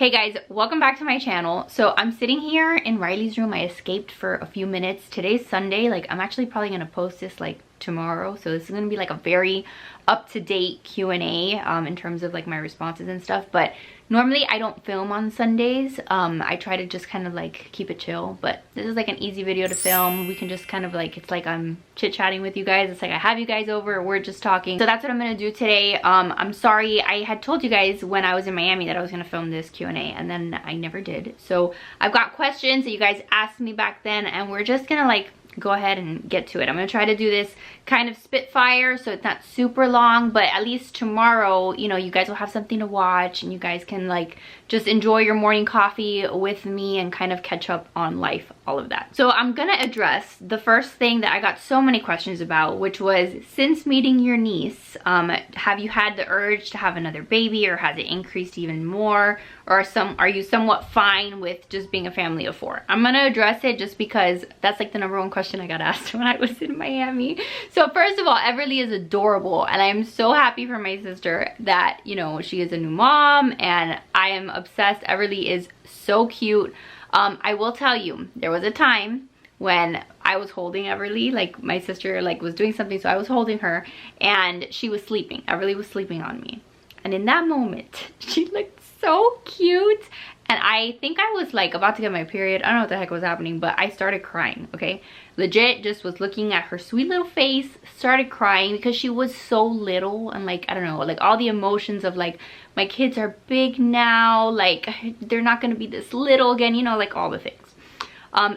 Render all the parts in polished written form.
Hey guys, welcome back to my channel. So I'm sitting here in Riley's room. I escaped for a few minutes. Today's Sunday. Like, I'm actually probably gonna post this like tomorrow, so this is gonna be like a very up-to-date Q&A in terms of like my responses and stuff. But normally I don't film on Sundays. I try to just kind of like keep it chill, but this is like an easy video to film. We can just kind of like, it's like I'm chit-chatting with you guys. It's like I have you guys over, we're just talking. So that's what I'm gonna do today. I'm sorry, I had told you guys when I was in Miami that I was gonna film this Q&A, and then I never did. So I've got questions that you guys asked me back then, and we're just gonna like go ahead and get to it. I'm gonna try to do this kind of spitfire, so it's not super long, but at least tomorrow, you know, you guys will have something to watch and you guys can like just enjoy your morning coffee with me and kind of catch up on life, all of that. So I'm gonna address the first thing that I got so many questions about, which was, since meeting your niece, have you had the urge to have another baby, or has it increased even more, or are you somewhat fine with just being a family of 4? I'm gonna address it just because that's like the #1 question I got asked when I was in Miami. So first of all, Everly is adorable, and I'm so happy for my sister that, you know, she is a new mom, and I am obsessed. Everly is so cute. I will tell you, there was a time when I was holding Everly, like my sister like was doing something, so I was holding her and she was sleeping. Everly was sleeping on me, and in that moment she looked so cute, and I think I was like about to get my period. I don't know what the heck was happening, but I started crying. Okay, legit just was looking at her sweet little face, started crying because she was so little, and like, I don't know, like all the emotions of like, my kids are big now, like they're not gonna be this little again, you know, like all the things.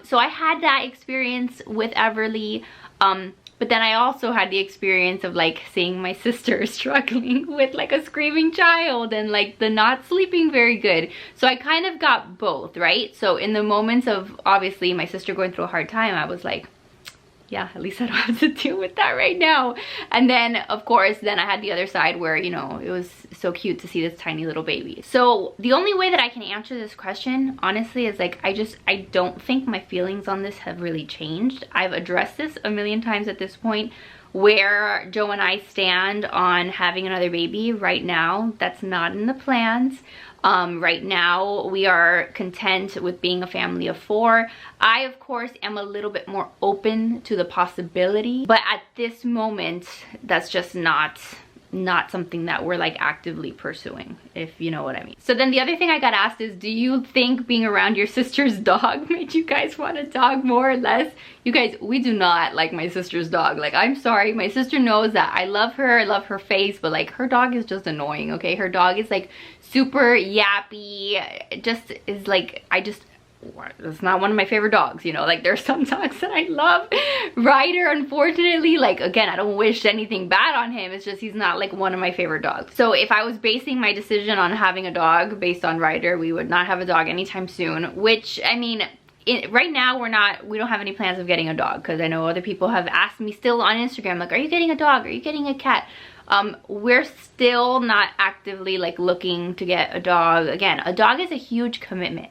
So I had that experience with Everly, but then I also had the experience of like seeing my sister struggling with like a screaming child and like the not sleeping very good. So I kind of got both, right? So in the moments of obviously my sister going through a hard time, I was like, yeah, at least I don't have to deal with that right now. And then of course, then I had the other side where, you know, it was so cute to see this tiny little baby. So the only way that I can answer this question, honestly, is like, I don't think my feelings on this have really changed. I've addressed this a million times at this point, where Joe and I stand on having another baby. Right now, that's not in the plans. Right now we are content with being a family of 4. I of course am a little bit more open to the possibility, but at this moment that's just not something that we're like actively pursuing, if you know what I mean. So then the other thing I got asked is, do you think being around your sister's dog made you guys want a dog more or less? You guys, we do not like my sister's dog. Like, I'm sorry, my sister knows that I love her, I love her face, but like her dog is just annoying, okay? Her dog is like super yappy. It just is like, it's not one of my favorite dogs, you know. Like, there's some dogs that I love. Ryder, unfortunately, like, again, I don't wish anything bad on him, it's just he's not like one of my favorite dogs. So if I was basing my decision on having a dog based on Ryder, we would not have a dog anytime soon, which, I mean, right now we don't have any plans of getting a dog, because I know other people have asked me still on Instagram, like, are you getting a dog, are you getting a cat? We're still not actively like looking to get a dog. Again, a dog is a huge commitment,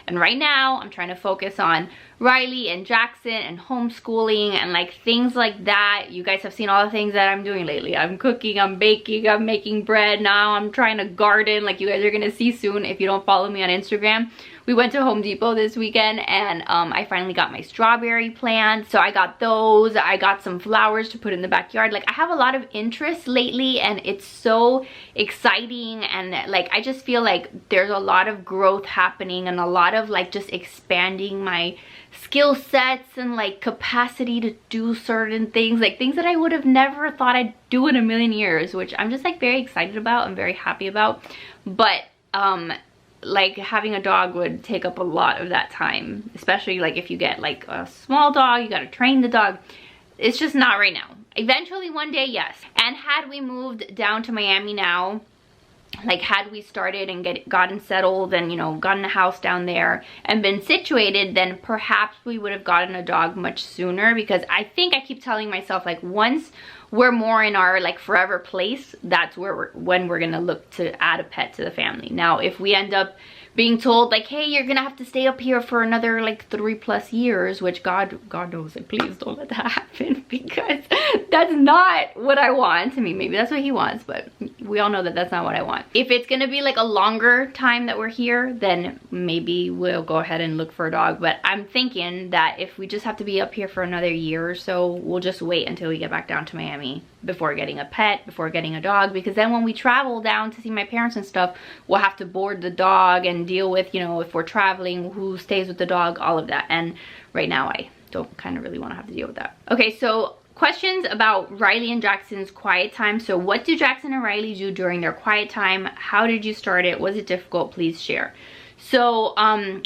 and right now I'm trying to focus on Riley and Jackson and homeschooling and like things like that. You guys have seen all the things that I'm doing lately. I'm cooking, I'm baking, I'm making bread. Now I'm trying to garden, like you guys are gonna see soon if you don't follow me on Instagram. We went to Home Depot this weekend, and I finally got my strawberry plants. So I got those. I got some flowers to put in the backyard. Like, I have a lot of interest lately, and it's so exciting. And like, I just feel like there's a lot of growth happening, and a lot of like just expanding my skill sets and like capacity to do certain things, like things that I would have never thought I'd do in a million years, which I'm just like very excited about and very happy about. But like, having a dog would take up a lot of that time, especially like if you get like a small dog, you got to train the dog. It's just not right now. Eventually one day, yes. And had we moved down to Miami now, like had we started and gotten settled and, you know, gotten a house down there and been situated, then perhaps we would have gotten a dog much sooner, because I think I keep telling myself, like, once we're more in our like forever place, that's where when we're gonna look to add a pet to the family. Now if we end up being told like, hey, you're gonna have to stay up here for another like 3+ years, which God knows, like, please don't let that happen, because that's not what I want. I mean, maybe that's what he wants, but we all know that that's not what I want. If it's gonna be like a longer time that we're here, then maybe we'll go ahead and look for a dog. But I'm thinking that if we just have to be up here for another year or so, we'll just wait until we get back down to Miami before getting a pet, before getting a dog, because then when we travel down to see my parents and stuff, we'll have to board the dog and deal with, you know, if we're traveling, who stays with the dog, all of that. And right now I don't kind of really want to have to deal with that. Okay, so questions about Riley and Jackson's quiet time. So what do Jackson and Riley do during their quiet time? How did you start it? Was it difficult? Please share. So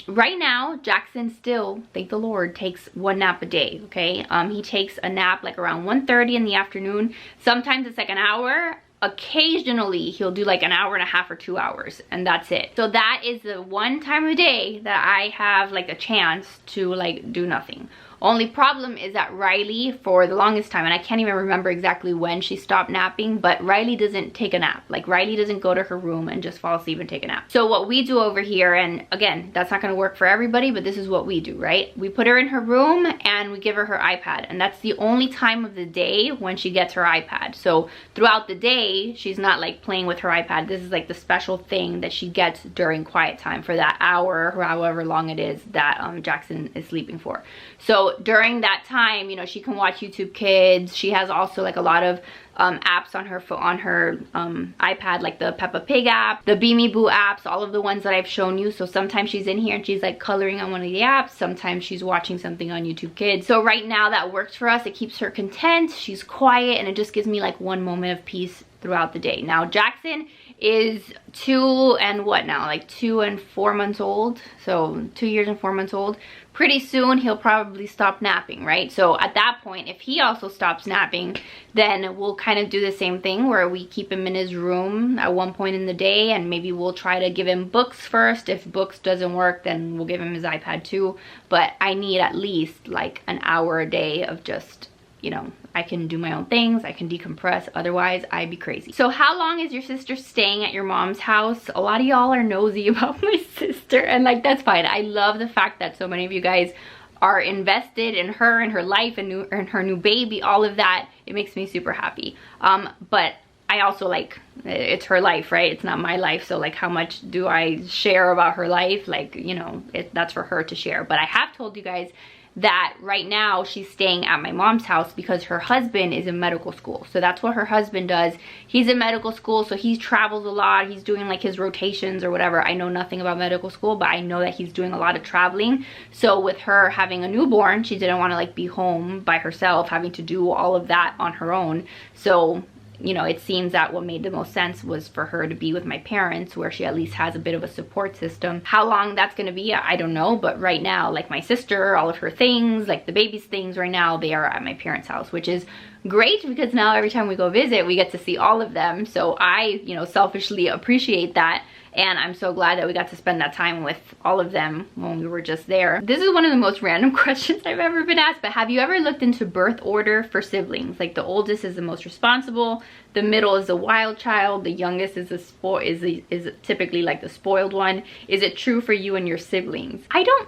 right now Jackson still, thank the Lord, takes one nap a day. Okay, he takes a nap like around 1:30 in the afternoon. Sometimes it's like an hour. Occasionally he'll do like an hour and a half or 2 hours, and that's it. So that is the one time of day that I have like a chance to like do nothing. Only problem is that Riley, for the longest time, and I can't even remember exactly when she stopped napping, but Riley doesn't take a nap. Like Riley doesn't go to her room and just fall asleep and take a nap. So what we do over here, and again, that's not gonna work for everybody, but this is what we do, right? We put her in her room and we give her her iPad, and that's the only time of the day when she gets her iPad. So throughout the day, she's not like playing with her iPad. This is like the special thing that she gets during quiet time for that hour or however long it is that Jackson is sleeping for. So during that time, you know, she can watch YouTube Kids. She has also like a lot of apps on her iPad, like the Peppa Pig app, the Beamy Boo apps, all of the ones that I've shown you. So sometimes she's in here and she's like coloring on one of the apps. Sometimes she's watching something on YouTube Kids. So right now that works for us. It keeps her content. She's quiet, and it just gives me like one moment of peace throughout the day. Now Jackson is 2 and what now, like 2 and 4 months old. So 2 years and 4 months old. Pretty soon he'll probably stop napping, right? So at that point, if he also stops napping, then we'll kind of do the same thing where we keep him in his room at one point in the day, and maybe we'll try to give him books first. If books doesn't work, then we'll give him his iPad too. But I need at least like an hour a day of just, you know, I can do my own things, I can decompress, otherwise I'd be crazy. So how long is your sister staying at your mom's house? A lot of y'all are nosy about my sister, and like that's fine. I love the fact that so many of you guys are invested in her and her life and her new baby, all of that. It makes me super happy. But I also like, it's her life, right? It's not my life. So like, how much do I share about her life? Like, you know, that's for her to share. But I have told you guys that right now she's staying at my mom's house because her husband is in medical school. So that's what her husband does. He's in medical school, so he travels a lot. He's doing like his rotations or whatever. I know nothing about medical school, but I know that he's doing a lot of traveling. So with her having a newborn, she didn't want to like be home by herself, having to do all of that on her own. So, you know, it seems that what made the most sense was for her to be with my parents, where she at least has a bit of a support system. How long that's gonna be, I don't know, but right now, like my sister, all of her things, like the baby's things right now, they are at my parents' house, which is great because now every time we go visit, we get to see all of them. So I, you know, selfishly appreciate that. And I'm so glad that we got to spend that time with all of them when we were just there. This is one of the most random questions I've ever been asked, but have you ever looked into birth order for siblings? Like the oldest is the most responsible, the middle is the wild child, the youngest is is typically like the spoiled one. Is it true for you and your siblings? I don't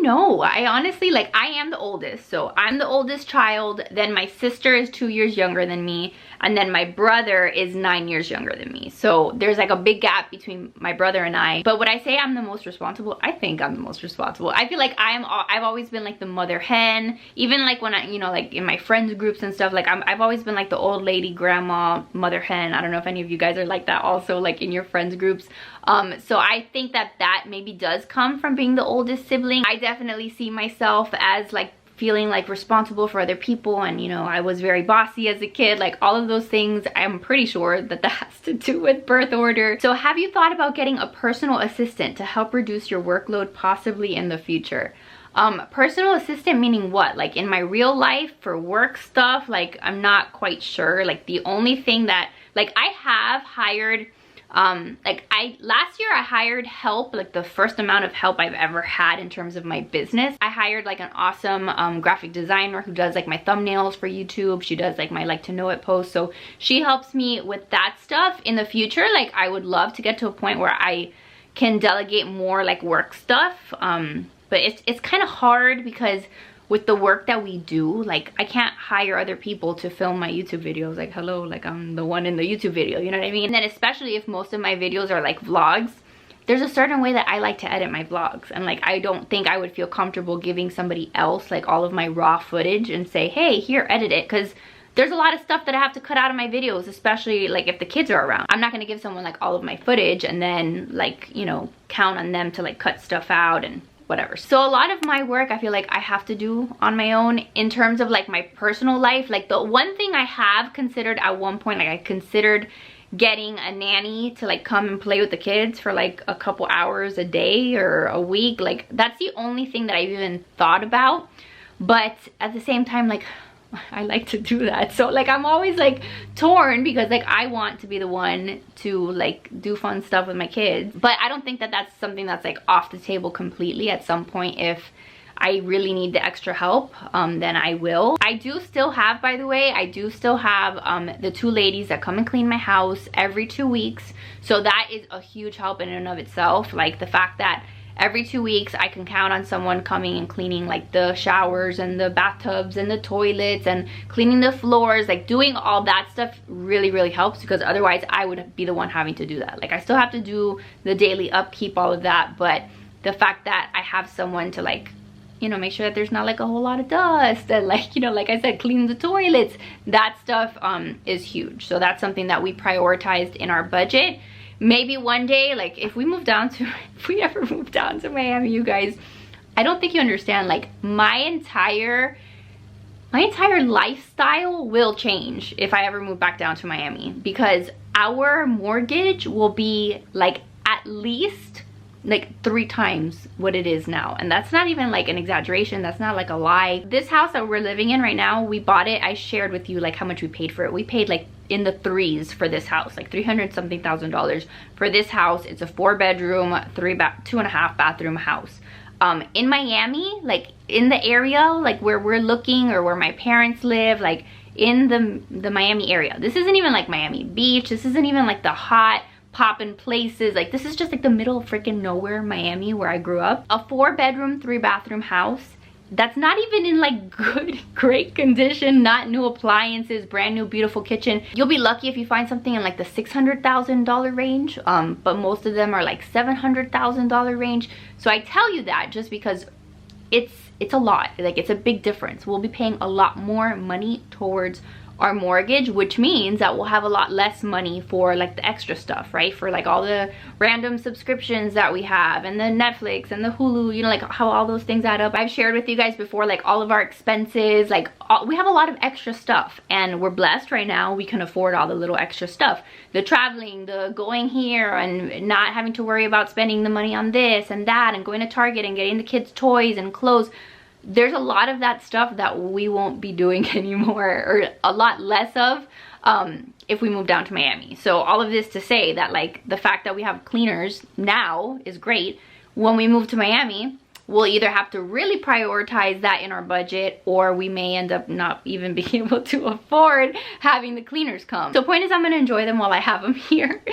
know. I honestly, like, I am the oldest. So I'm the oldest child. Then my sister is 2 years younger than me. And then my brother is 9 years younger than me. So there's like a big gap between my brother and I. But would I say I'm the most responsible? I think I'm the most responsible. I feel like I've always been like the mother hen. Even like when I, you know, like in my friends groups and stuff, like I've always been like the old lady, grandma, mother hen. I don't know if any of you guys are like that also, like in your friends groups. So I think that maybe does come from being the oldest sibling. I definitely see myself as like feeling like responsible for other people, and you know, I was very bossy as a kid, like all of those things. I'm pretty sure that has to do with birth order. So have you thought about getting a personal assistant to help reduce your workload possibly in the future? Personal assistant meaning what? Like in my real life for work stuff? Like I'm not quite sure. Like the only thing that, like I have hired, last year I hired help, like the first amount of help I've ever had in terms of my business. I hired like an awesome graphic designer who does like my thumbnails for YouTube. She does like my like to know it posts. So she helps me with that stuff. In the future, like I would love to get to a point where I can delegate more like work stuff. But it's kind of hard because with the work that we do, like I can't hire other people to film my YouTube videos. Like, hello, like I'm the one in the YouTube video, you know what I mean? And then especially if most of my videos are like vlogs, there's a certain way that I like to edit my vlogs, and like I don't think I would feel comfortable giving somebody else like all of my raw footage and say, hey, here, edit it, because there's a lot of stuff that I have to cut out of my videos, especially like if the kids are around. I'm not gonna give someone like all of my footage and then like, you know, count on them to like cut stuff out and whatever. So a lot of my work I feel like I have to do on my own. In terms of like my personal life, like the one thing I have considered at one point, like I considered getting a nanny to like come and play with the kids for like a couple hours a day or a week. Like that's the only thing that I've even thought about. But at the same time, like I like to do that, so like I'm always like torn, because like I want to be the one to like do fun stuff with my kids, but I don't think that that's something that's like off the table completely. At some point, if I really need the extra help, then I will. I do still have, by the way, I do still have the 2 ladies that come and clean my house every 2 weeks. So that is a huge help in and of itself. Like the fact that every 2 weeks I can count on someone coming and cleaning like the showers and the bathtubs and the toilets and cleaning the floors, like doing all that stuff really, really helps, because otherwise I would be the one having to do that. Like I still have to do the daily upkeep, all of that, but the fact that I have someone to like, you know, make sure that there's not like a whole lot of dust and like, you know, like I said, clean the toilets, that stuff is huge. So that's something that we prioritized in our budget. Maybe one day, like if we ever move down to Miami, you guys, I don't think you understand, like my entire lifestyle will change if I ever move back down to Miami, because our mortgage will be like at least like 3 times what it is now. And that's not even like an exaggeration, that's not like a lie. This house that we're living in right now, we bought it, I shared with you like how much we paid for it. We paid like in the 3s for this house, like $300-something thousand for this house. It's a 4-bedroom, 2.5 bathroom house. In Miami, like in the area like where we're looking, or where my parents live, like in the Miami area, this isn't even like Miami Beach, this isn't even like the hot poppin' places, like this is just like the middle of freaking nowhere, Miami, where I grew up. A 4-bedroom, 3-bathroom house that's not even in like great condition, not new appliances, brand new beautiful kitchen. You'll be lucky if you find something in like the $600,000 range, but most of them are like $700,000 range. So I tell you that just because it's a lot, like it's a big difference. We'll be paying a lot more money towards our mortgage, which means that we'll have a lot less money for like the extra stuff, right? For like all the random subscriptions that we have, and the Netflix and the Hulu, you know, like how all those things add up. I've shared with you guys before, like all of our expenses, like we have a lot of extra stuff, and we're blessed right now. We can afford all the little extra stuff, the traveling, the going here, and not having to worry about spending the money on this and that, and going to Target and getting the kids toys and clothes. There's a lot of that stuff that we won't be doing anymore, or a lot less of, if we move down to Miami. So all of this to say that like the fact that we have cleaners now is great. When we move to Miami, we'll either have to really prioritize that in our budget, or we may end up not even being able to afford having the cleaners come. So point is, I'm gonna enjoy them while I have them here,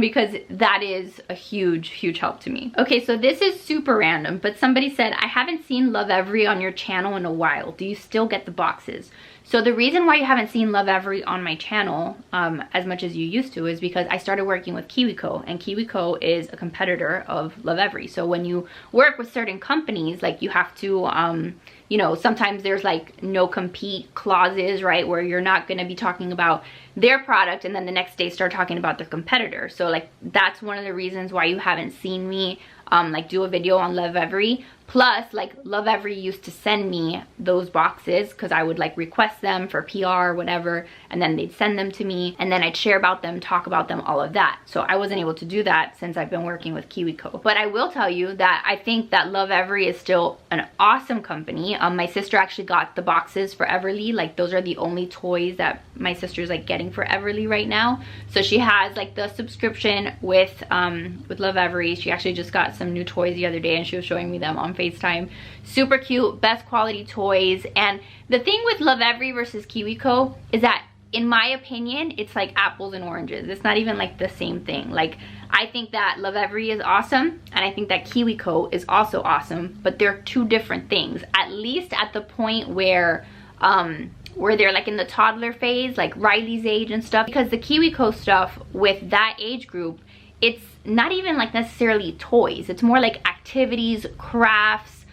because that is a huge help to me. Okay, so this is super random, but somebody said, I haven't seen Love Every on your channel in a while. Do you still get the boxes? So the reason why you haven't seen Love Every on my channel as much as you used to is because I started working with KiwiCo, and KiwiCo is a competitor of Love Every. So when you work with certain companies, like you have to, you know, sometimes there's like no compete clauses, right? Where you're not gonna be talking about their product and then the next day start talking about their competitor. So like that's one of the reasons why you haven't seen me like do a video on Love Every. Plus, like Love Every used to send me those boxes because I would like request them for PR or whatever, and then they'd send them to me, and then I'd share about them, talk about them, all of that. So I wasn't able to do that since I've been working with KiwiCo. But I will tell you that I think that Love Every is still an awesome company. My sister actually got the boxes for Everly. Like those are the only toys that my sister's like getting for Everly right now. So she has like the subscription with Love Every. She actually just got some new toys the other day, and she was showing me them on FaceTime. Super cute, best quality toys. And the thing with Love Every versus KiwiCo is that in my opinion, it's like apples and oranges. It's not even like the same thing. Like, I think that Love Every is awesome, and I think that KiwiCo is also awesome, but they're two different things, at least at the point where they're like in the toddler phase, like Riley's age and stuff. Because the KiwiCo stuff with that age group, it's not even like necessarily toys. It's more like activities, crafts,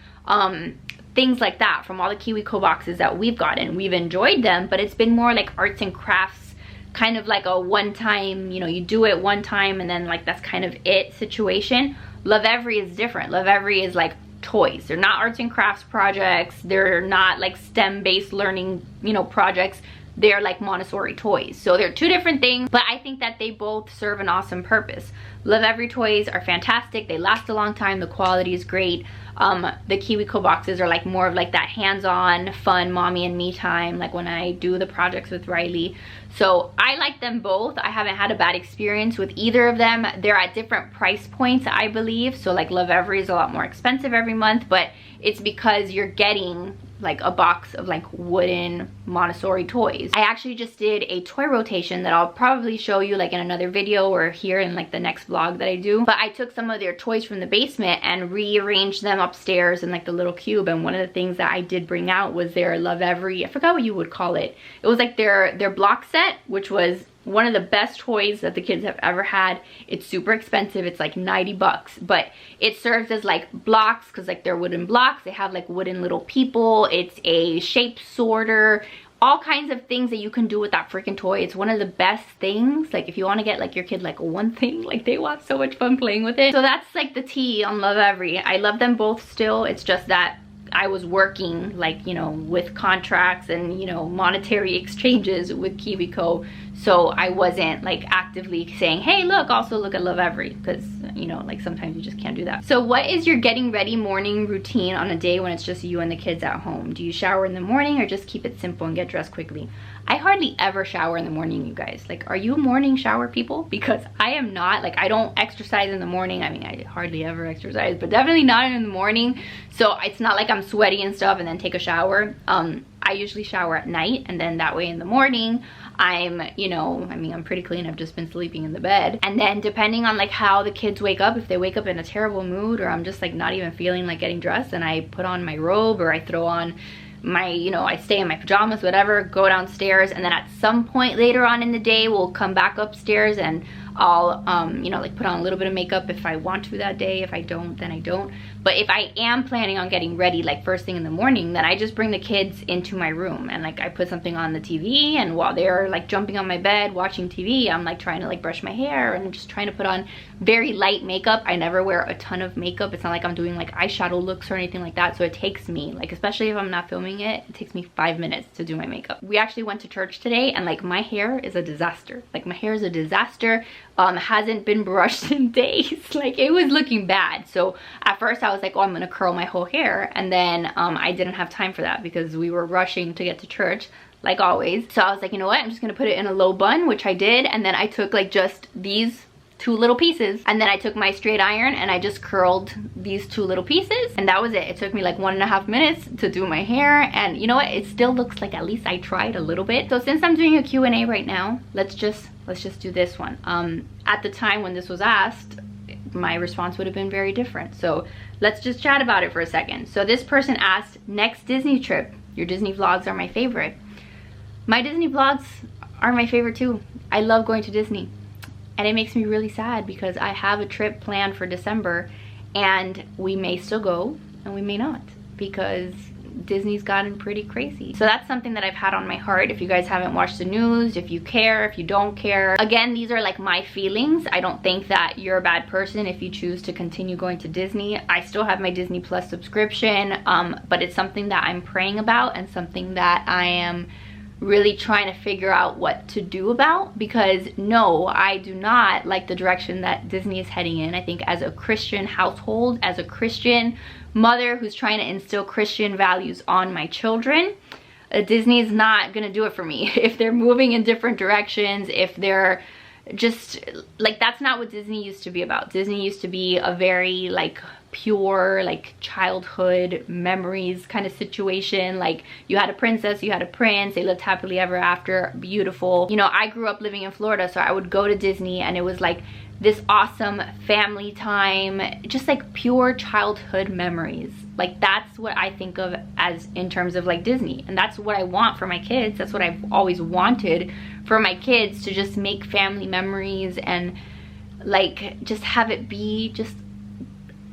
things like that from all the KiwiCo boxes that we've gotten. We've enjoyed them, but it's been more like arts and crafts, kind of like a one-time, you know, you do it one time and then like that's kind of it situation. Love Every is different. Love Every is like toys. They're not arts and crafts projects. They're not like STEM-based learning, you know, projects. They're like Montessori toys. So they're two different things, but I think that they both serve an awesome purpose. Love Every toys are fantastic. They last a long time. The quality is great. The KiwiCo boxes are like more of like that hands-on, fun mommy and me time, like when I do the projects with Riley. So I like them both. I haven't had a bad experience with either of them. They're at different price points, I believe. So like Love Every is a lot more expensive every month, but it's because you're getting like a box of like wooden Montessori toys. I actually just did a toy rotation that I'll probably show you like in another video or here in like the next vlog that I do. But I took some of their toys from the basement and rearranged them upstairs in like the little cube. And one of the things that I did bring out was their Love Every, I forgot what you would call it. It was like their block set, which was one of the best toys that the kids have ever had. It's super expensive. It's like 90 bucks, but it serves as like blocks because like they're wooden blocks. They have like wooden little people. It's a shape sorter, all kinds of things that you can do with that freaking toy. It's one of the best things. Like if you want to get like your kid like one thing, like they will have so much fun playing with it. So that's like the tea on Love Every. I love them both still. It's just that I was working like, you know, with contracts and, you know, monetary exchanges with KiwiCo. So I wasn't like actively saying, hey, look, also look at Love Every, because, you know, like sometimes you just can't do that. So what is your getting ready morning routine on a day when it's just you and the kids at home? Do you shower in the morning or just keep it simple and get dressed quickly? I hardly ever shower in the morning, you guys. Like, are you morning shower people? Because I am not. Like, I don't exercise in the morning. I mean, I hardly ever exercise, but definitely not in the morning. So it's not like I'm sweaty and stuff and then take a shower. I usually shower at night, and then that way in the morning I'm, you know, I mean, I'm pretty clean. I've just been sleeping in the bed. And then depending on like how the kids wake up, if they wake up in a terrible mood or I'm just like not even feeling like getting dressed, and I put on my robe or I throw on my, you know, I stay in my pajamas, whatever, go downstairs, and then at some point later on in the day we'll come back upstairs and I'll you know, like put on a little bit of makeup if I want to that day. If I don't, then I don't. But if I am planning on getting ready like first thing in the morning, then I just bring the kids into my room and like I put something on the TV, and while they're like jumping on my bed watching TV, I'm like trying to like brush my hair and just trying to put on very light makeup. I never wear a ton of makeup. It's not like I'm doing like eyeshadow looks or anything like that. So it takes me, like, especially if I'm not filming it, it takes me 5 minutes to do my makeup. We actually went to church today, and like my hair is a disaster. Like my hair is a disaster. Hasn't been brushed in days. Like it was looking bad. So at first I was like, oh, I'm gonna curl my whole hair, and then I didn't have time for that because we were rushing to get to church like always. So I was like, you know what, I'm just gonna put it in a low bun, which I did, and then I took like just these two little pieces, and then I took my straight iron and I just curled these two little pieces, and that was it. It took me like 1.5 minutes to do my hair, and you know what, it still looks like at least I tried a little bit. So since I'm doing a Q&A right now, let's just do this one. At the time when this was asked, my response would have been very different. So let's just chat about it for a second. So this person asked, next Disney trip. Your Disney vlogs are my favorite. My Disney vlogs are my favorite too. I love going to Disney. And it makes me really sad because I have a trip planned for December, and we may still go and we may not because Disney's gotten pretty crazy. So that's something that I've had on my heart. If you guys haven't watched the news, if you care, if you don't care, again, these are like my feelings. I don't think that you're a bad person if you choose to continue going to Disney. I still have my Disney Plus subscription, but it's something that I'm praying about and something that I am really trying to figure out what to do about, because no, I do not like the direction that Disney is heading in. I think as a Christian household, as a Christian mother who's trying to instill Christian values on my children, Disney is not gonna do it for me. If they're moving in different directions, if they're just like, that's not what Disney used to be about. Disney used to be a very like pure like childhood memories kind of situation. Like you had a princess, you had a prince, they lived happily ever after, beautiful. You know, I grew up living in Florida, so I would go to Disney and it was like this awesome family time, just like pure childhood memories. Like that's what I think of as in terms of like Disney, and that's what I want for my kids. That's what I've always wanted for my kids, to just make family memories and like just have it be just,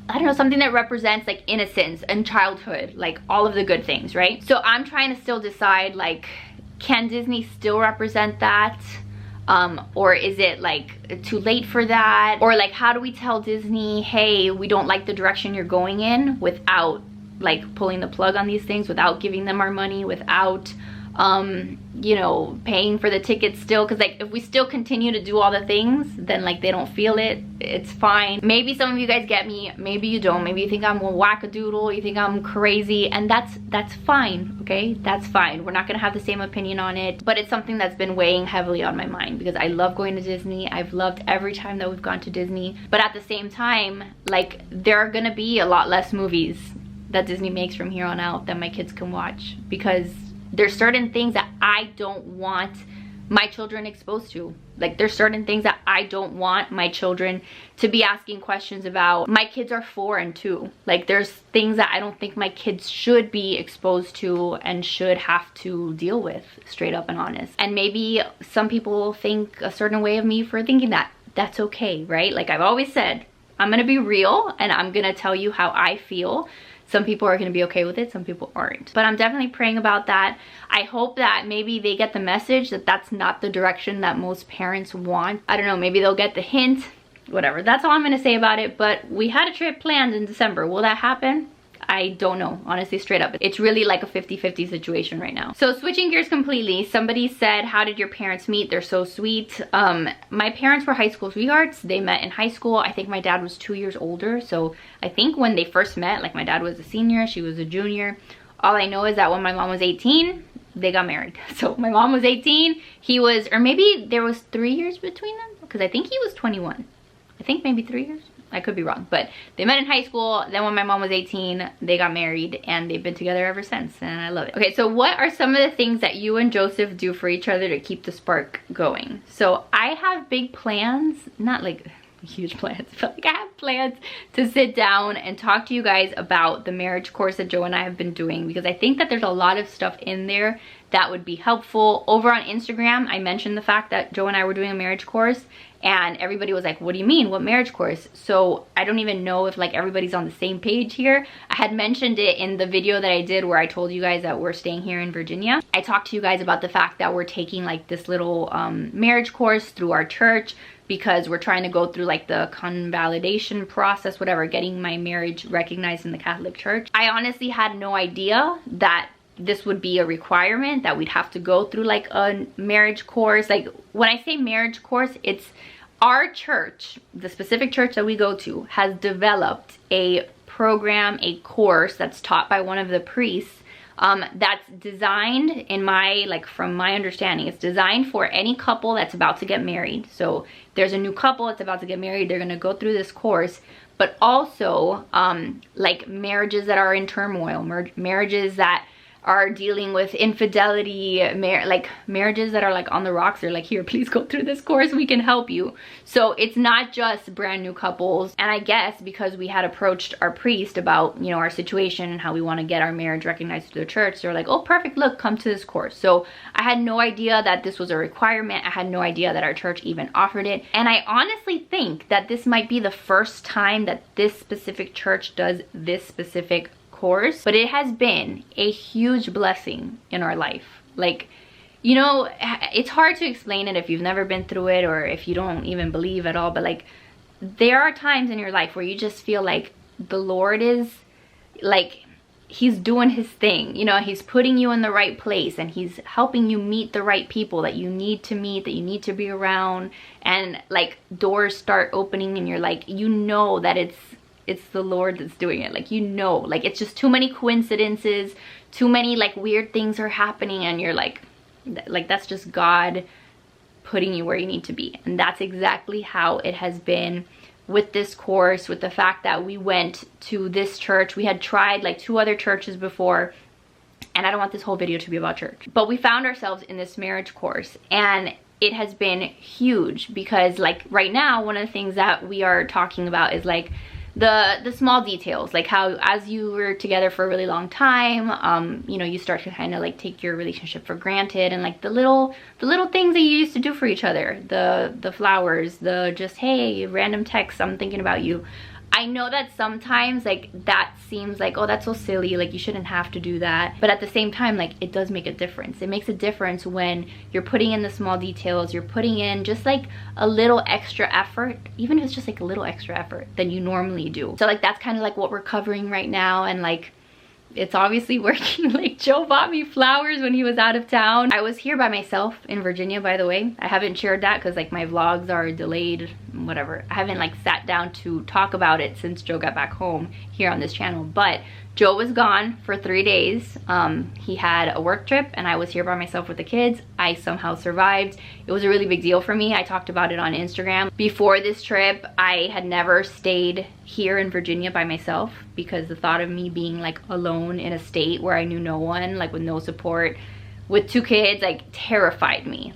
I don't know, something that represents like innocence and childhood, like all of the good things, right? So I'm trying to still decide, like, can Disney still represent that? Or is it like too late for that? Or like, how do we tell Disney, hey, we don't like the direction you're going in, without like pulling the plug on these things, without giving them our money, without you know, paying for the tickets still? Because like if we still continue to do all the things, then like they don't feel it, it's fine. Maybe some of you guys get me, maybe you don't. Maybe you think I'm a wackadoodle, you think I'm crazy, and that's fine, okay? That's fine. We're not gonna have the same opinion on it, but it's something that's been weighing heavily on my mind, because I love going to Disney. I've loved every time that we've gone to Disney, but at the same time, like there are gonna be a lot less movies that Disney makes from here on out that my kids can watch, because there's certain things that I don't want my children exposed to. Like there's certain things that I don't want my children to be asking questions about. My kids are 4 and 2. Like there's things that I don't think my kids should be exposed to and should have to deal with, straight up and honest. And maybe some people think a certain way of me for thinking that. That's okay, right? Like I've always said, I'm gonna be real and I'm gonna tell you how I feel. Some people are going to be okay with it, some people aren't. But I'm definitely praying about that. I hope that maybe they get the message that that's not the direction that most parents want. I don't know, maybe they'll get the hint, whatever. That's all I'm going to say about it. But we had a trip planned in December. Will that happen? I don't know, honestly, straight up. It's really like a 50-50 situation right now. So switching gears completely, somebody said, how did your parents meet? They're so sweet. My parents were high school sweethearts. They met in high school. I think my dad was 2 years older. So I think when they first met, like my dad was a senior, she was a junior. All I know is that when my mom was 18, they got married. So my mom was 18, he was, or maybe there was 3 years between them, because I think he was 21. I think maybe 3 years. I could be wrong, but they met in high school. Then when my mom was 18, they got married, and they've been together ever since, and I love it. Okay, so what are some of the things that you and Joseph do for each other to keep the spark going? So I have big plans, not like huge plans, but like I have plans to sit down and talk to you guys about the marriage course that Joe and I have been doing, because I think that there's a lot of stuff in there that would be helpful. Over on Instagram, I mentioned the fact that Joe and I were doing a marriage course, and everybody was like, what do you mean? What marriage course? So I don't even know if like everybody's on the same page here. I had mentioned it in the video that I did where I told you guys that we're staying here in Virginia. I talked to you guys about the fact that we're taking like this little marriage course through our church, because we're trying to go through like the convalidation process, whatever, getting my marriage recognized in the Catholic Church. I honestly had no idea that this would be a requirement, that we'd have to go through like a marriage course. Like when I say marriage course, it's our church, the specific church that we go to, has developed a program, a course that's taught by one of the priests, that's designed, in my, like from my understanding, it's designed for any couple that's about to get married. So there's a new couple that's about to get married, they're gonna go through this course, but also like marriages that are in turmoil, marriages that are dealing with infidelity, like marriages that are like on the rocks. They're like, here, please go through this course, we can help you. So it's not just brand new couples. And I guess because we had approached our priest about, you know, our situation and how we want to get our marriage recognized through the church, they're like, oh perfect, look, come to this course. So I had no idea that this was a requirement. I had no idea that our church even offered it. And I honestly think that this might be the first time that this specific church does this specific course, but it has been a huge blessing in our life. Like, you know, it's hard to explain it if you've never been through it, or if you don't even believe at all, but like there are times in your life where you just feel like the Lord is like, he's doing his thing, you know, he's putting you in the right place, and he's helping you meet the right people that you need to meet, that you need to be around, and like doors start opening, and you're like, you know that it's the Lord that's doing it. Like, you know, like it's just too many coincidences, too many like weird things are happening, and you're like that's just God putting you where you need to be. And that's exactly how it has been with this course, with the fact that we went to this church. We had tried like 2 other churches before, and I don't want this whole video to be about church, but we found ourselves in this marriage course, and it has been huge because like right now, one of the things that we are talking about is like the small details, like how as you were together for a really long time, you know, you start to kind of like take your relationship for granted, and like the little things that you used to do for each other, the flowers, the just hey random texts, I'm thinking about you. I know that sometimes like that seems like, oh, that's so silly, like you shouldn't have to do that, but at the same time, like it does make a difference. It makes a difference when you're putting in the small details, you're putting in just like a little extra effort, even if it's just like a little extra effort than you normally do. So like that's kind of like what we're covering right now, and like it's obviously working. Like Joe bought me flowers when he was out of town. I was here by myself in Virginia, by the way. I haven't shared that because like my vlogs are delayed, whatever. I haven't like sat down to talk about it since Joe got back home here on this channel. But Joe was gone for 3 days. He had a work trip and I was here by myself with the kids. I somehow survived. It was a really big deal for me. I talked about it on Instagram. Before this trip, I had never stayed here in Virginia by myself because the thought of me being like alone in a state where I knew no one, like with no support, with 2 kids, like terrified me,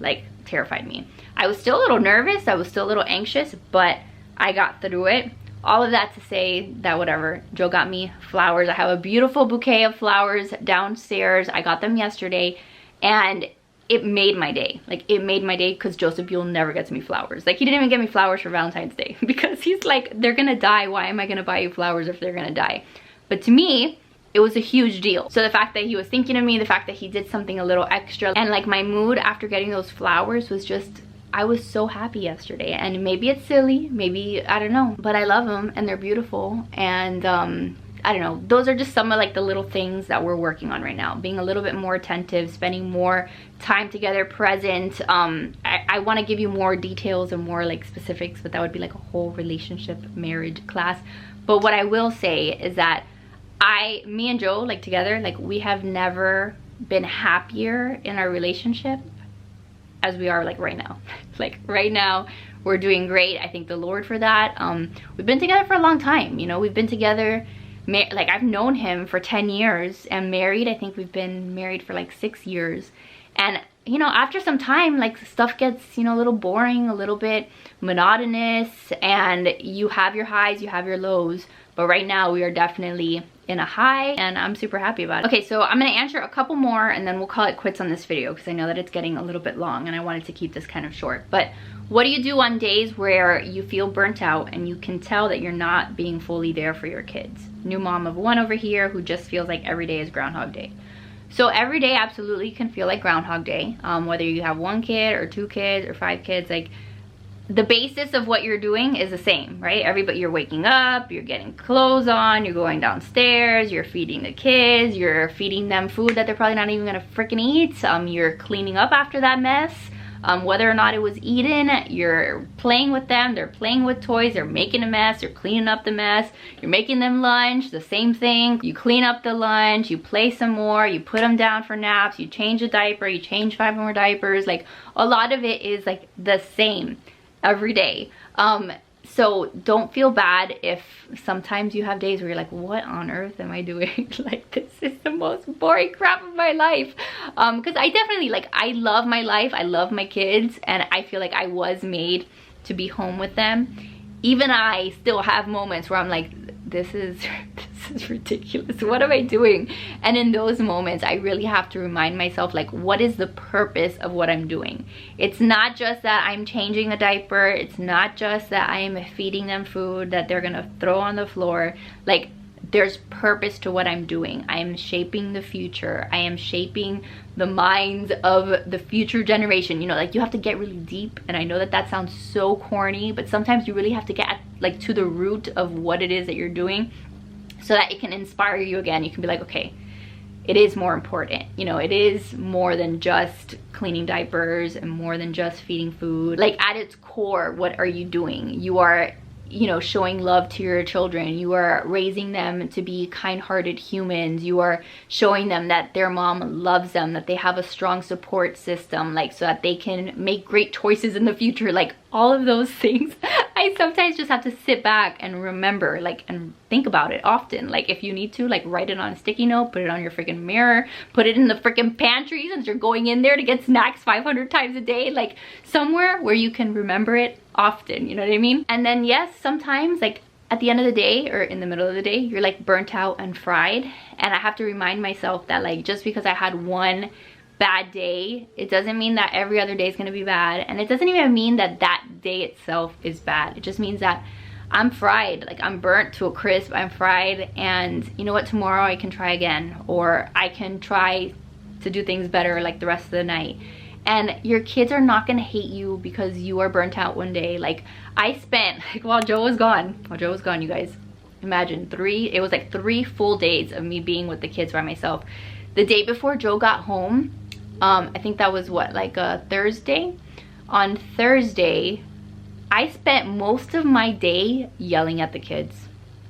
I was still a little nervous. I was still a little anxious, but I got through it. All of that to say that whatever, Joe got me flowers. I have a beautiful bouquet of flowers downstairs. I got them yesterday and it made my day. Like it made my day because Joseph Buell never gets me flowers. Like he didn't even get me flowers for Valentine's Day because he's like, they're gonna die. Why am I gonna buy you flowers if they're gonna die? But to me, it was a huge deal. So the fact that he was thinking of me, the fact that he did something a little extra, and like my mood after getting those flowers was just, I was so happy yesterday. And maybe it's silly, maybe, I don't know, but I love them and they're beautiful. And I don't know, those are just some of like the little things that we're working on right now. Being a little bit more attentive, spending more time together, present. I want to give you more details and more like specifics, but that would be like a whole relationship marriage class. But what I will say is that me and Joe, like together, like we have never been happier in our relationship as we are like right now. Like right now we're doing great. I thank the Lord for that. We've been together for a long time, you know. We've been together, like I've known him for 10 years and married. I think we've been married for like 6 years. And you know, after some time, like stuff gets, you know, a little boring, a little bit monotonous, and you have your highs, you have your lows. But right now we are definitely in a high and I'm super happy about it. Okay, so I'm gonna answer a couple more and then we'll call it quits on this video because I know that it's getting a little bit long and I wanted to keep this kind of short. But what do you do on days where you feel burnt out and you can tell that you're not being fully there for your kids? New mom of 1 over here who just feels like every day is Groundhog Day. So every day absolutely can feel like Groundhog Day, whether you have 1 kid or 2 kids or 5 kids. Like the basis of what you're doing is the same, right? You're waking up, you're getting clothes on, you're going downstairs, you're feeding the kids, you're feeding them food that they're probably not even gonna freaking eat. You're cleaning up after that mess. Whether or not it was eaten, you're playing with them, they're playing with toys, they're making a mess, you're cleaning up the mess, you're making them lunch, the same thing. You clean up the lunch, you play some more, you put them down for naps, you change a diaper, you change 5 more diapers. Like a lot of it is like the same every day. So don't feel bad if sometimes you have days where you're like, what on earth am I doing? Like this is the most boring crap of my life. Because I definitely, like, I love my life, I love my kids, and I feel like I was made to be home with them. Even I still have moments where I'm like, this is ridiculous, what am I doing? And in those moments I really have to remind myself, like, what is the purpose of what I'm doing? It's not just that I'm changing a diaper, it's not just that I'm feeding them food that they're gonna throw on the floor. Like, there's purpose to what I'm doing. I am shaping the future. I am shaping the minds of the future generation. You know, like, you have to get really deep, and I know that that sounds so corny, but sometimes you really have to get like to the root of what it is that you're doing so that it can inspire you again. You can be like, okay, it is more important. You know, it is more than just cleaning diapers and more than just feeding food. Like, at its core, what are you doing? You are, you know, showing love to your children. You are raising them to be kind-hearted humans. You are showing them that their mom loves them, that they have a strong support system, like, so that they can make great choices in the future. Like, all of those things. I sometimes just have to sit back and remember, like, and think about it often. Like, if you need to, like, write it on a sticky note, put it on your freaking mirror, put it in the freaking pantry since you're going in there to get snacks 500 times a day, like somewhere where you can remember it often, you know what I mean? And then yes, sometimes like at the end of the day or in the middle of the day, you're like burnt out and fried, and I have to remind myself that like just because I had one bad day, it doesn't mean that every other day is going to be bad, and it doesn't even mean that that day itself is bad. It just means that I'm fried, like I'm burnt to a crisp, I'm fried, and you know what, tomorrow I can try again, or I can try to do things better like the rest of the night. And your kids are not gonna hate you because you are burnt out one day. Like I spent, like while Joe was gone, you guys, imagine it was like 3 full days of me being with the kids by myself. The day before Joe got home, I think that was what, like a Thursday? On Thursday, I spent most of my day yelling at the kids.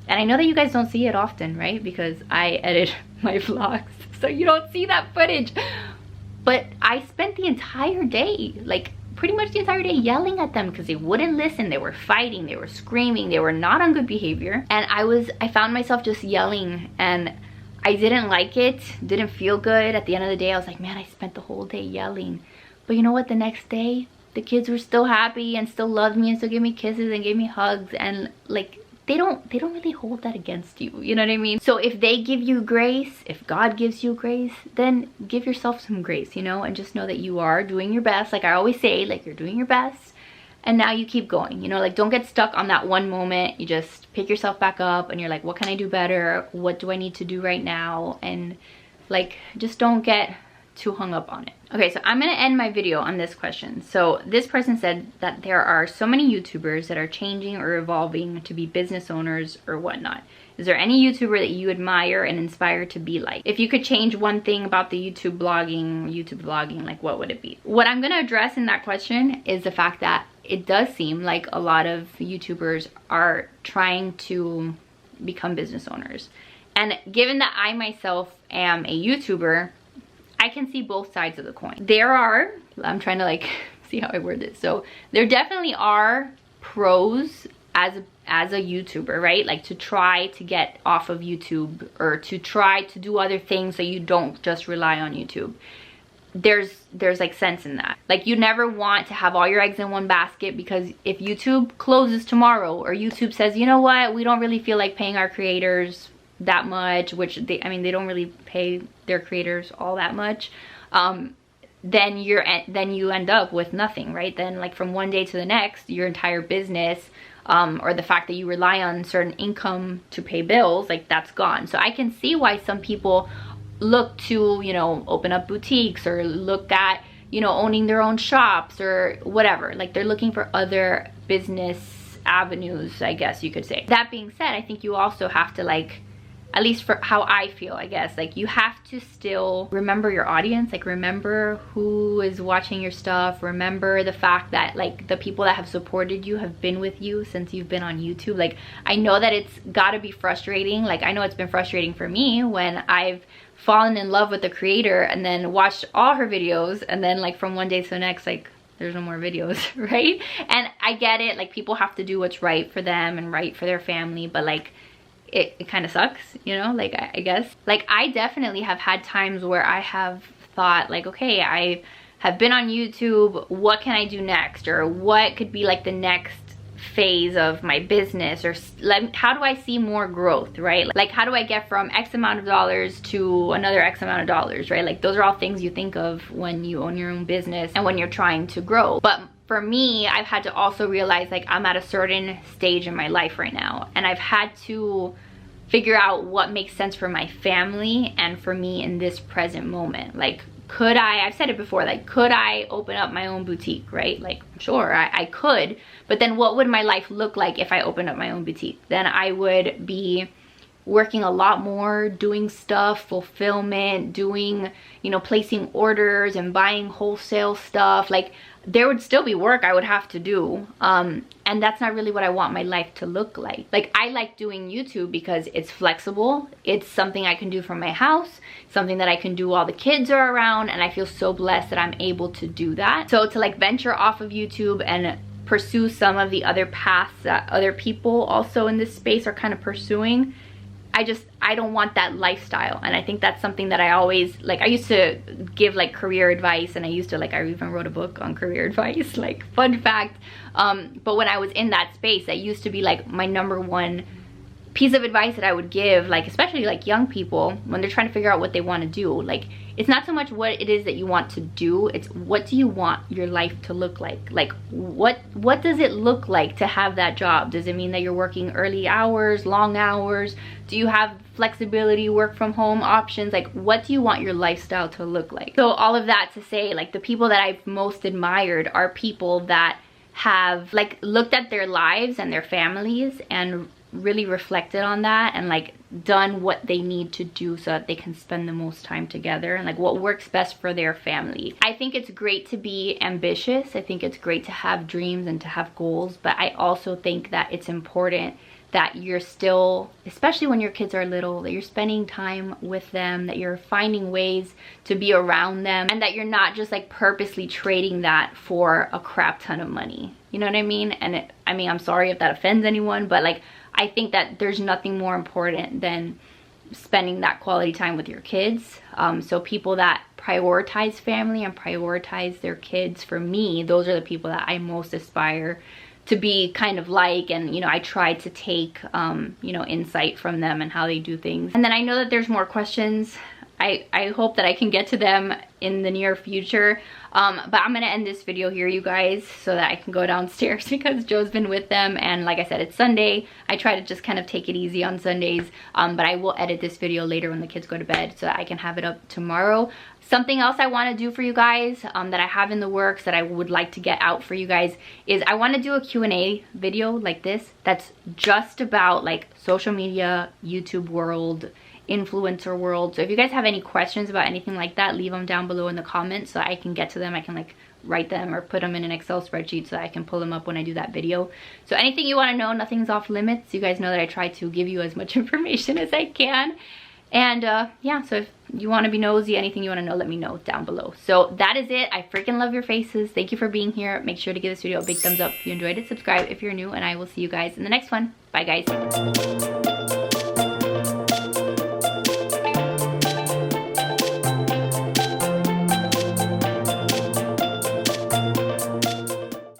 And I know that you guys don't see it often, right? Because I edit my vlogs, so you don't see that footage. But I spent the entire day, like pretty much the entire day, yelling at them because they wouldn't listen. They were fighting, they were screaming, they were not on good behavior. And I found myself just yelling, and I didn't like it, didn't feel good. At the end of the day, I was like, man, I spent the whole day yelling. But you know what, the next day, the kids were still happy and still loved me and still gave me kisses and gave me hugs, and like, they don't really hold that against you, you know what I mean? So if they give you grace, if God gives you grace, then give yourself some grace, you know, and just know that you are doing your best. Like I always say, like, you're doing your best, and now you keep going, you know, like don't get stuck on that one moment. You just pick yourself back up and you're like, what can I do better? What do I need to do right now? And like, just don't get too hung up on it. Okay, so I'm gonna end my video on this question. So this person said that there are so many YouTubers that are changing or evolving to be business owners or whatnot. Is there any YouTuber that you admire and inspire to be like? If you could change one thing about the YouTube vlogging, like what would it be? What I'm gonna address in that question is the fact that it does seem like a lot of YouTubers are trying to become business owners. And given that I myself am a YouTuber, I can see both sides of the coin. I'm trying to like see how I word this. So there definitely are pros as a YouTuber, right? Like to try to get off of YouTube or to try to do other things so you don't just rely on YouTube. There's like sense in that. Like you never want to have all your eggs in one basket, because if YouTube closes tomorrow or YouTube says, you know what, we don't really feel like paying our creators that much, which they don't really pay their creators all that much, then you end up with nothing, right? Then like from one day to the next, your entire business or the fact that you rely on certain income to pay bills, like that's gone. So I can see why some people look to, you know, open up boutiques or look at, you know, owning their own shops or whatever. Like they're looking for other business avenues, I guess you could say. That being said, I think you also have to, like, at least for how I feel, I guess, like you have to still remember your audience, like remember who is watching your stuff, remember the fact that like the people that have supported you have been with you since you've been on YouTube. Like I know that it's gotta be frustrating, like I know it's been frustrating for me when I've fallen in love with the creator and then watched all her videos, and then like from one day to the next, like there's no more videos, right? And I get it, like people have to do what's right for them and right for their family, but like it kind of sucks, you know, like I guess. Like I definitely have had times where I have thought like, okay, I have been on YouTube, what can I do next? Or what could be like the next phase of my business? Or like, how do I see more growth, right? Like how do I get from X amount of dollars to another X amount of dollars, right? Like those are all things you think of when you own your own business and when you're trying to grow. But for me, I've had to also realize like I'm at a certain stage in my life right now, and I've had to figure out what makes sense for my family and for me in this present moment. Like could I've said it before, like could I open up my own boutique, right? Like sure, I could, but then what would my life look like if I opened up my own boutique? Then I would be working a lot more, doing stuff, fulfillment, doing, you know, placing orders and buying wholesale stuff. Like there would still be work I would have to do, and that's not really what I want my life to look like. Like I like doing YouTube because it's flexible, it's something I can do from my house, something that I can do while the kids are around, and I feel so blessed that I'm able to do that. So to like venture off of YouTube and pursue some of the other paths that other people also in this space are kind of pursuing. I don't want that lifestyle. And I think that's something that I always, like, I used to give like career advice, and I used to, like, I even wrote a book on career advice, like, fun fact. But when I was in that space, that used to be like my number one piece of advice that I would give, like, especially like young people when they're trying to figure out what they want to do. Like, it's not so much what it is that you want to do, it's what do you want your life to look like. Like, what does it look like to have that job? Does it mean that you're working early hours, long hours? Do you have flexibility, work from home options? Like, what do you want your lifestyle to look like? So all of that to say, like, the people that I've most admired are people that have, like, looked at their lives and their families and really reflected on that, and like done what they need to do so that they can spend the most time together, and like what works best for their family. I think it's great to be ambitious. I think it's great to have dreams and to have goals, but I also think that it's important that you're still, especially when your kids are little, that you're spending time with them, that you're finding ways to be around them, and that you're not just like purposely trading that for a crap ton of money. You know what I mean? And I mean, I'm sorry if that offends anyone, but like, I think that there's nothing more important than spending that quality time with your kids. So people that prioritize family and prioritize their kids, for me, those are the people that I most aspire to be kind of like. And, you know, I try to take, you know, insight from them and how they do things. And then I know that there's more questions. I hope that I can get to them in the near future. But I'm gonna end this video here, you guys, so that I can go downstairs because Joe's been with them, and like I said, it's Sunday. I try to just kind of take it easy on Sundays, but I will edit this video later when the kids go to bed so that I can have it up tomorrow. Something else I want to do for you guys, that I have in the works that I would like to get out for you guys, is I want to do a Q&A video like this that's just about like social media, YouTube world, influencer world. So if you guys have any questions about anything like that, leave them down below in the comments so I can get to them. I can like write them or put them in an Excel spreadsheet so that I can pull them up when I do that video. So anything you want to know, nothing's off limits. You guys know that I try to give you as much information as I can. And yeah, so if you want to be nosy, anything you want to know, let me know down below. So that is it. I freaking love your faces. Thank you for being here. Make sure to give this video a big thumbs up if you enjoyed it. Subscribe if you're new, and I will see you guys in the next one. Bye, guys.